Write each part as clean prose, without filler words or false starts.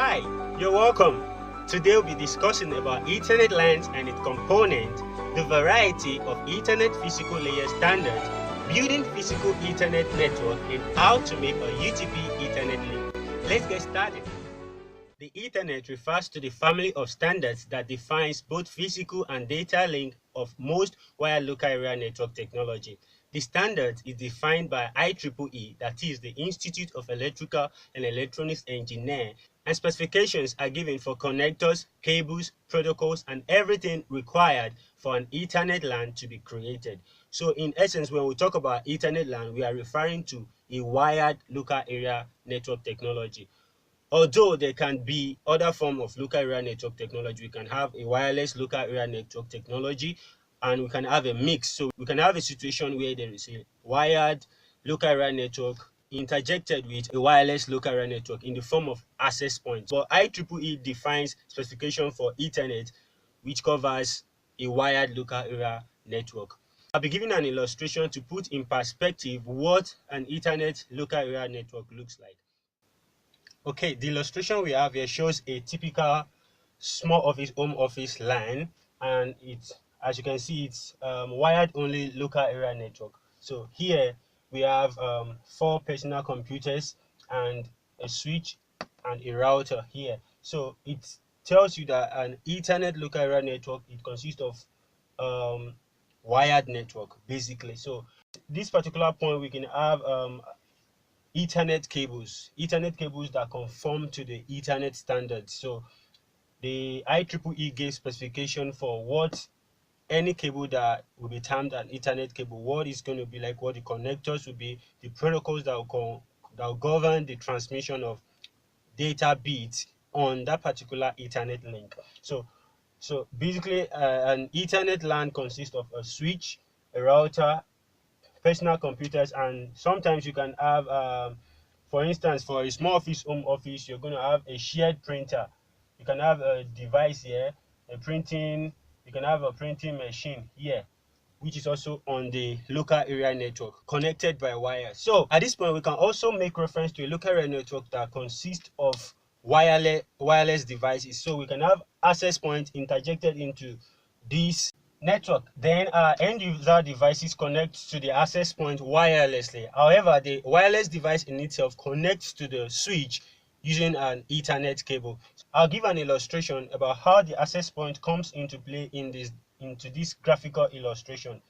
Hi, you're welcome. Today we'll be discussing about Ethernet LANs and its components, the variety of Ethernet physical layer standards, building physical Ethernet network, and how to make a UTP Ethernet link. Let's get started. The Ethernet refers to the family of standards that defines both physical and data link of most wired local area network technology. The standard is defined by IEEE, that is the Institute of Electrical and Electronics Engineers, and specifications are given for connectors, cables, protocols, and everything required for an Ethernet LAN to be created. So in essence, when we talk about Ethernet LAN, we are referring to a wired local area network technology. Although there can be other form of local area network technology, we can have a wireless local area network technology, and we can have a mix. So we can have a situation where there is a wired local area network interjected with a wireless local area network in the form of access points. But IEEE defines specification for Ethernet, which covers a wired local area network. I'll be giving an illustration to put in perspective what an Ethernet local area network looks like. Okay, the illustration we have here shows a typical small office, home office LAN, and it's, as you can see, it's wired only local area network. So here we have 4 personal computers and a switch and a router here. So it tells you that an Ethernet local area network, it consists of wired network basically. So this particular point we can have Ethernet cables that conform to the Ethernet standard. So the IEEE gives specification for what any cable that will be termed an Ethernet cable, what is going to be like, what the connectors will be, the protocols that will govern the transmission of data bits on that particular Ethernet link. So basically, an Ethernet LAN consists of a switch, a router, personal computers, and sometimes you can have for instance, for a small office, home office, you're going to have a shared printer. You can have a device here, you can have a printing machine here, which is also on the local area network connected by wire. So at this point, we can also make reference to a local area network that consists of wireless devices. So we can have access points interjected into this network. Then our end user devices connect to the access point wirelessly. However, the wireless device in itself connects to the switch using an Ethernet cable. I'll give an illustration about how the access point comes into play into this graphical illustration.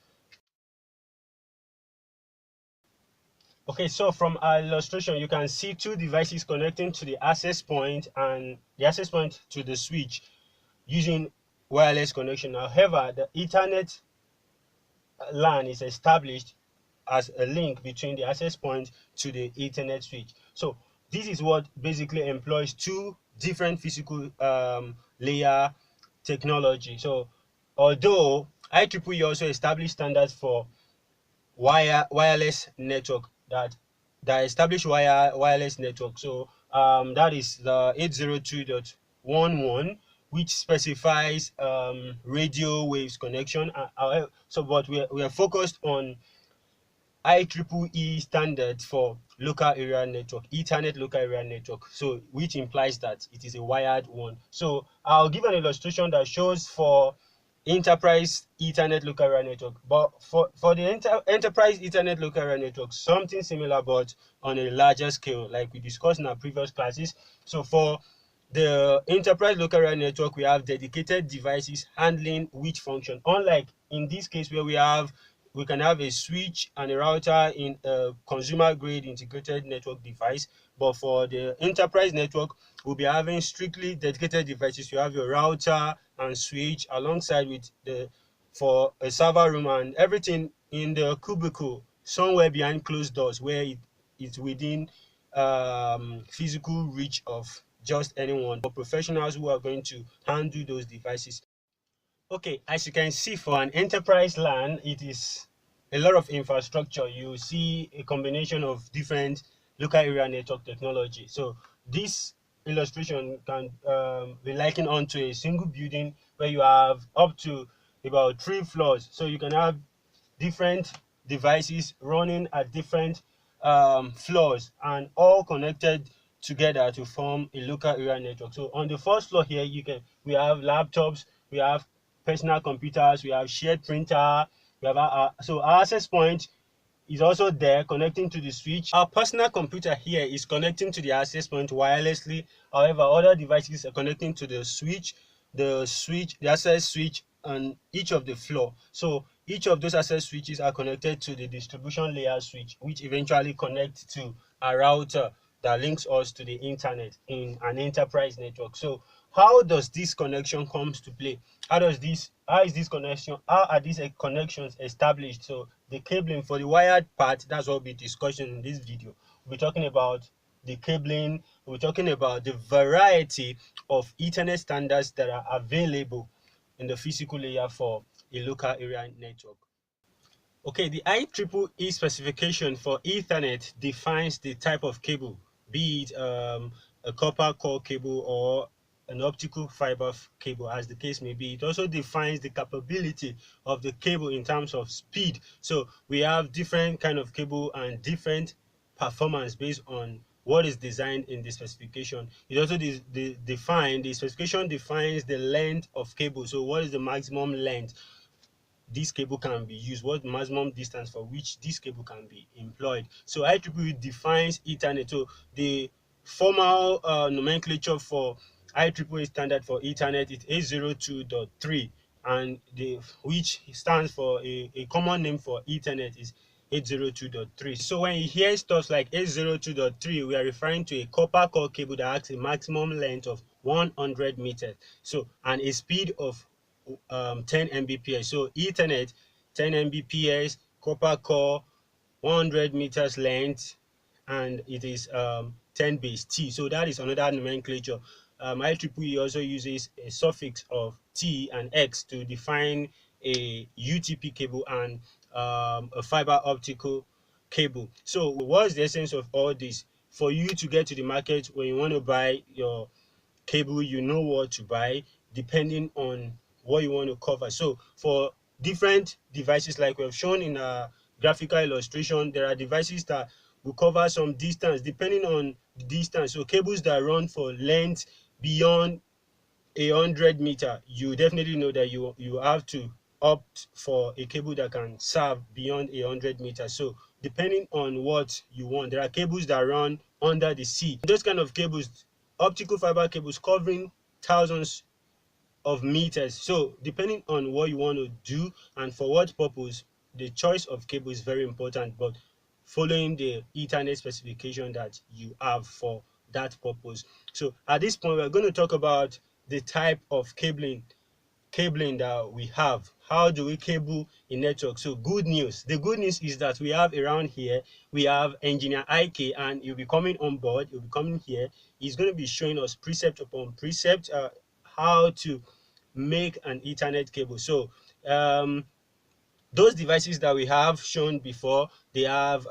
Okay, so from our illustration, you can see 2 devices connecting to the access point and the access point to the switch using wireless connection. However, the Ethernet LAN is established as a link between the access point to the Ethernet switch. So this is what basically employs 2 different physical layer technology. So although IEEE also established standards for wireless network that establish wireless network. So that is the 802.11, which specifies radio waves connection. But we are focused on IEEE standard for local area network, Ethernet local area network, so which implies that it is a wired one. So I'll give an illustration that shows for enterprise Ethernet local area network, but for the enterprise Ethernet local area network, something similar but on a larger scale, like we discussed in our previous classes. So for the enterprise local area network, we have dedicated devices handling which function, unlike in this case where we can have a switch and a router in a consumer grade integrated network device. But for the enterprise network, we'll be having strictly dedicated devices. You have your router and switch alongside with for a server room and everything in the cubicle somewhere behind closed doors where it's within physical reach of just anyone, or professionals who are going to handle those devices. Okay, as you can see, for an enterprise LAN, it is a lot of infrastructure. You see a combination of different local area network technology. So this illustration can be likened onto a single building where you have up to about 3 floors. So you can have different devices running at different floors and all connected together to form a local area network. So on the first floor here, we have laptops, we have personal computers, we have shared printer, we have so our access point is also there connecting to the switch. Our personal computer here is connecting to the access point wirelessly. However, other devices are connecting to the access switch on each of the floor. So each of those access switches are connected to the distribution layer switch, which eventually connects to a router that links us to the internet in an enterprise network. So how does this connection comes to play? How are these connections established? So the cabling for the wired part, that's what we'll be discussing in this video. We'll be talking about the cabling, we're talking about the variety of Ethernet standards that are available in the physical layer for a local area network. Okay, the IEEE specification for Ethernet defines the type of cable, be it a copper core cable or an optical fiber cable, as the case may be. It also defines the capability of the cable in terms of speed. So we have different kind of cable and different performance based on what is designed in the specification. It also the specification defines the length of cable. So what is the maximum length this cable can be used, what maximum distance for which this cable can be employed. So IEEE defines Ethernet. So the formal nomenclature for IEEE standard for Ethernet is 802.3, and which stands for a common name for Ethernet is 802.3. So when you hear stuff like 802.3, we are referring to a copper core cable that has a maximum length of 100 meters. So and a speed of 10 Mbps. So Ethernet 10 Mbps, copper core 100 meters length, and it is 10 base T. So that is another nomenclature. IEEE also uses a suffix of T and X to define a UTP cable and a fiber optical cable. So what's the essence of all this? For you to get to the market when you want to buy your cable, you know what to buy depending on what you want to cover. So for different devices, like we have shown in a graphical illustration, there are devices that will cover some distance depending on the distance. So cables that run for length beyond 100 meters, you definitely know that you have to opt for a cable that can serve beyond 100 meters. So depending on what you want, there are cables that run under the sea. Those kind of cables, optical fiber cables covering thousands of meters. So depending on what you want to do and for what purpose, the choice of cable is very important, but following the Ethernet specification that you have for that purpose. So at this point, we're going to talk about the type of cabling that we have. How do we cable a network? So good news. The good news is that we have around here, we have engineer IK, and you'll be coming on board, you'll be coming here. He's going to be showing us precept upon precept how to make an Ethernet cable. So those devices that we have shown before, they have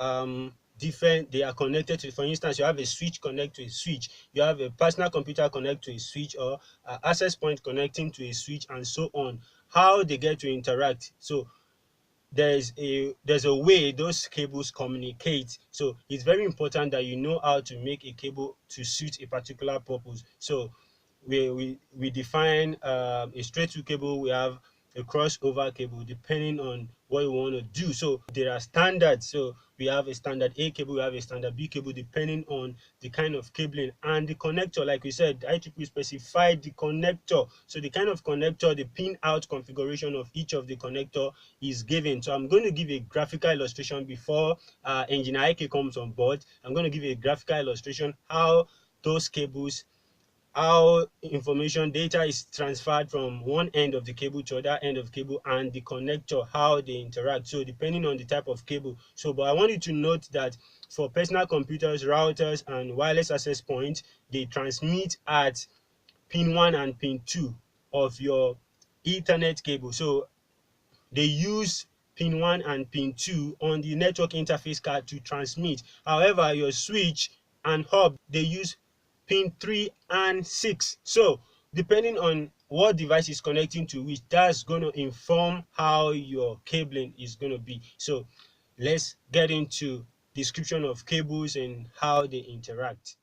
they are connected to, for instance, you have a switch connect to a switch, you have a personal computer connect to a switch, or access point connecting to a switch, and so on. How they get to interact? So there's a way those cables communicate. So it's very important that you know how to make a cable to suit a particular purpose. So we define a straight through cable, we have a crossover cable depending on what you want to do. So there are standards. So we have a standard A cable, we have a standard B cable depending on the kind of cabling and the connector. Like we said, IEEE specified the connector. So the kind of connector, the pin out configuration of each of the connector is given. So I'm going to give a graphical illustration before engineer IK comes on board. I'm going to give a graphical illustration how those cables, how information data is transferred from one end of the cable to other end of cable, and the connector, how they interact. So depending on the type of cable. So but I want you to note that for personal computers, routers, and wireless access points, they transmit at pin 1 and pin 2 of your Ethernet cable. So they use pin 1 and pin 2 on the network interface card to transmit. However, your switch and hub, they use pin 3 and 6. So depending on what device is connecting to which, that's going to inform how your cabling is going to be. So let's get into description of cables and how they interact.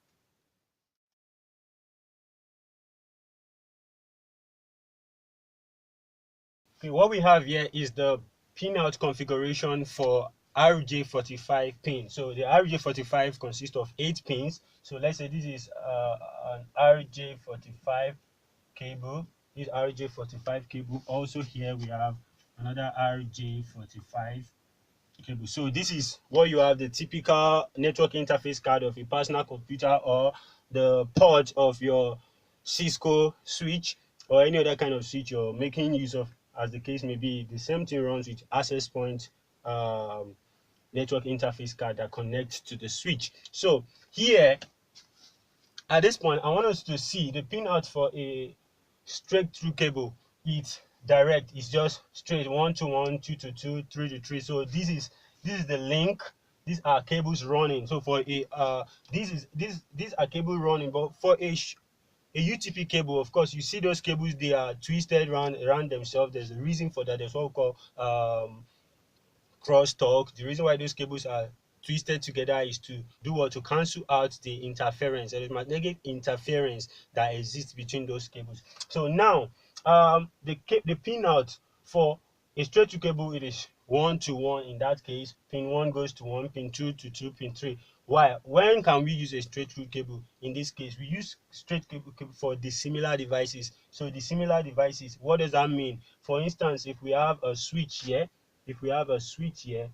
Okay, what we have here is the pinout configuration for RJ45 pin. So the RJ45 consists of 8 pins. So let's say this is an RJ45 cable. This RJ45 cable. Also here we have another RJ45 cable. So this is what you have, the typical network interface card of a personal computer, or the port of your Cisco switch, or any other kind of switch you're making use of, as the case may be. The same thing runs with access point network interface card that connects to the switch. So here at this point, I want us to see the pin out for a straight through cable. It's direct, it's just straight, 1 to 1, 2 to 2, 3 to 3. So this is the link. These are cables running. So for a these are cable running, but for a UTP cable, of course, you see those cables, they are twisted around themselves. There's a reason for that. There's what we call crosstalk. The reason why those cables are twisted together is to do what? To cancel out the interference, the magnetic interference that exists between those cables. So now the pin out for a straight to cable, it is 1 to 1. In that case, pin 1 goes to 1, pin 2 to 2, pin 3. Why? When can we use a straight through cable? In this case, we use straight cable for dissimilar devices. So dissimilar devices, what does that mean? For instance, if we have a switch here, if we have a switch here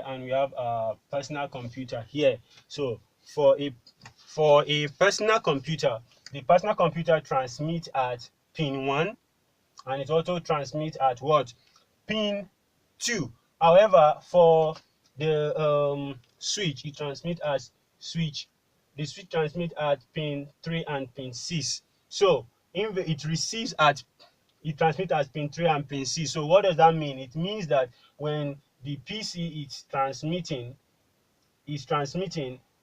and we have a personal computer here. So for a personal computer, the personal computer transmits at pin 1, and it also transmits at what? Pin 2. However, for the switch, it transmits as the switch transmits at pin 3 and pin 6. So it receives at it transmits as pin 3 and pin 6. So what does that mean? It means that when the PC is transmitting,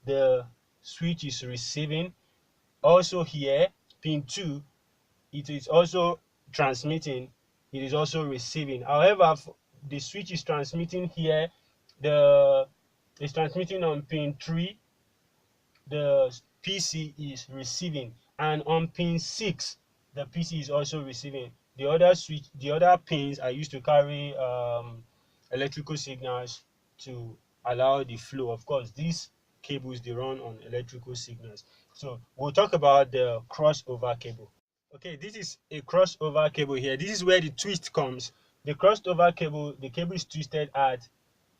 the switch is receiving. Also here, pin 2, it is also transmitting, it is also receiving. However, the switch is transmitting here, it's transmitting on pin 3, the PC is receiving, and on pin 6 the PC is also receiving. The other pins are used to carry electrical signals to allow the flow. Of course, these cables, they run on electrical signals. So we'll talk about the crossover cable. Okay, this is a crossover cable here. This is where the twist comes. The crossover cable, the cable is twisted at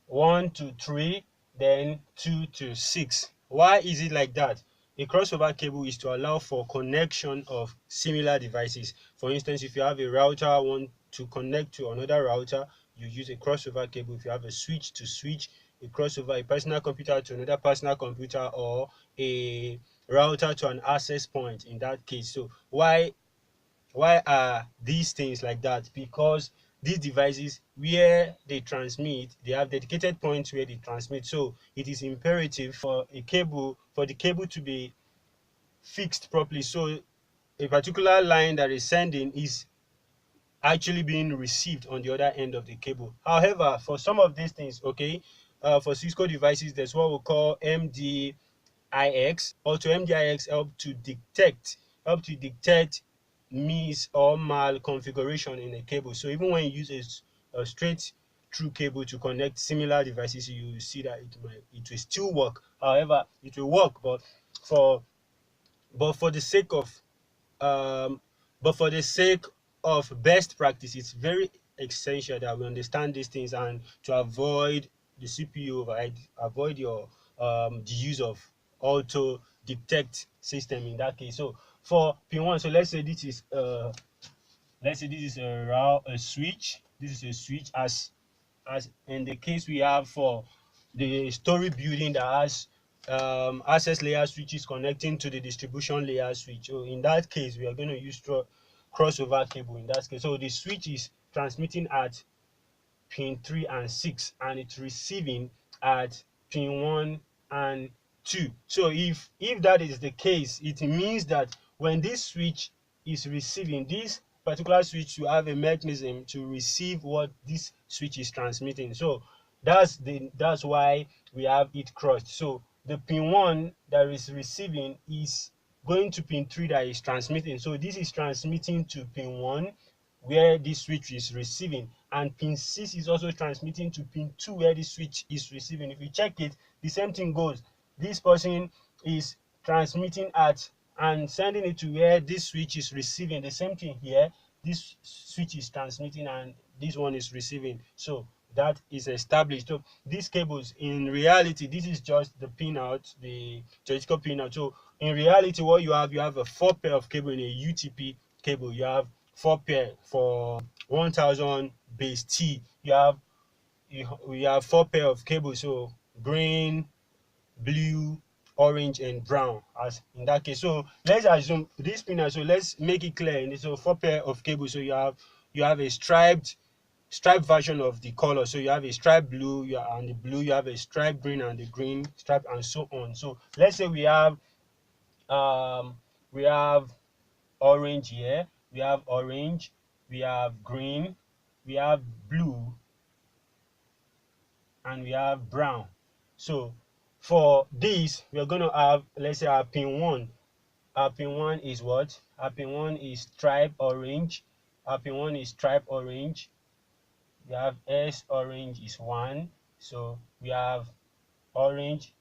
1 to 3, then 2 to 6. Why is it like that? A crossover cable is to allow for connection of similar devices. For instance, if you have a router want to connect to another router, you use a crossover cable. If you have a switch to switch, a crossover, a personal computer to another personal computer, or a router to an access point in that case. So why are these things like that? Because these devices, where they transmit, they have dedicated points where they transmit. So it is imperative for the cable to be fixed properly, so a particular line that is sending is actually being received on the other end of the cable. However, for some of these things, okay, for Cisco devices, there's what we call MDIX. Also, MDIX help to detect miss or mal configuration in a cable. So even when you use a straight through cable to connect similar devices, you see that it will still work. However, it will work, for for the sake of um, best practice, it's very essential that we understand these things, and to avoid the CPU override, avoid the use of auto detect system in that case. So for pin 1, so let's say this is a switch. This is a switch, as in the case we have for the story building that has access layer switches connecting to the distribution layer switch. So in that case, we are going to use crossover cable in that case. So the switch is transmitting at pin 3 and 6, and it's receiving at pin 1 and 2. So if that is the case, it means that when this switch is receiving, this particular switch will have a mechanism to receive what this switch is transmitting. So that's why we have it crossed. So the pin 1 that is receiving is going to pin 3 that is transmitting. So this is transmitting to pin 1 where this switch is receiving, and pin 6 is also transmitting to pin 2 where this switch is receiving. If you check it, the same thing goes. This person is transmitting at and sending it to where this switch is receiving. The same thing here, this switch is transmitting and this one is receiving. So that is established. So these cables, in reality, this is just the pinout, the theoretical pinout. So in reality, what you have a 4 pair of cable in a UTP cable. You have 4 pair for 1000 base T. We have 4 pair of cables. So green, blue, orange, and brown, as in that case. So let's assume this pinout. So let's make it clear. So 4 pair of cables. So you have a striped version of the color. So you have a striped blue, and the blue, you have a striped green and the green stripe, and so on. So let's say um we have orange here, we have orange, we have green, we have blue, and we have brown. So for this, we're going to have, let's say, our pin 1. Our pin 1 is what? Our pin 1 is stripe orange. Our pin 1 is stripe orange. We have S orange is 1. So we have orange,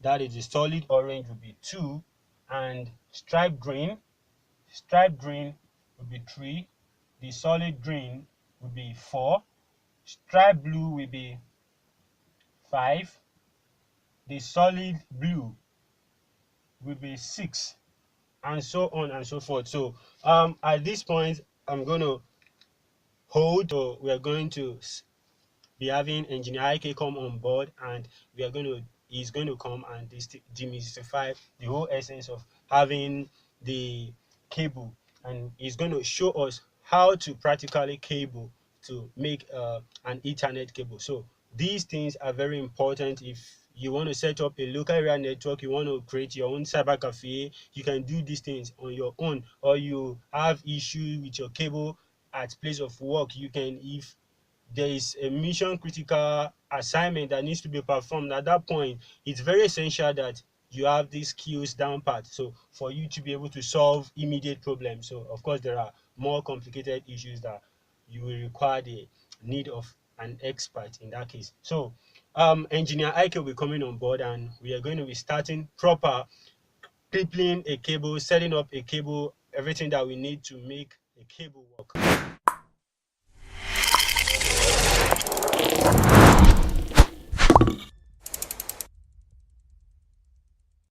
that is the solid orange, will be 2, and stripe green will be 3, the solid green will be 4, stripe blue will be 5, the solid blue will be 6, and so on and so forth. So at this point, I'm going to hold. So we are going to be having engineer IK come on board, and he's going to come and demystify the whole essence of having the cable, and he's going to show us how to practically cable to make an Ethernet cable. So these things are very important. If you want to set up a local area network, you want to create your own CyberCafe, you can do these things on your own. Or you have issue with your cable at place of work, you can, if there is a mission critical assignment that needs to be performed, at that point it's very essential that you have these skills down pat, so for you to be able to solve immediate problems. So of course there are more complicated issues that you will require the need of an expert in that case. So engineer Ike will be coming on board, and we are going to be starting proper crippling a cable, setting up a cable, everything that we need to make a cable work.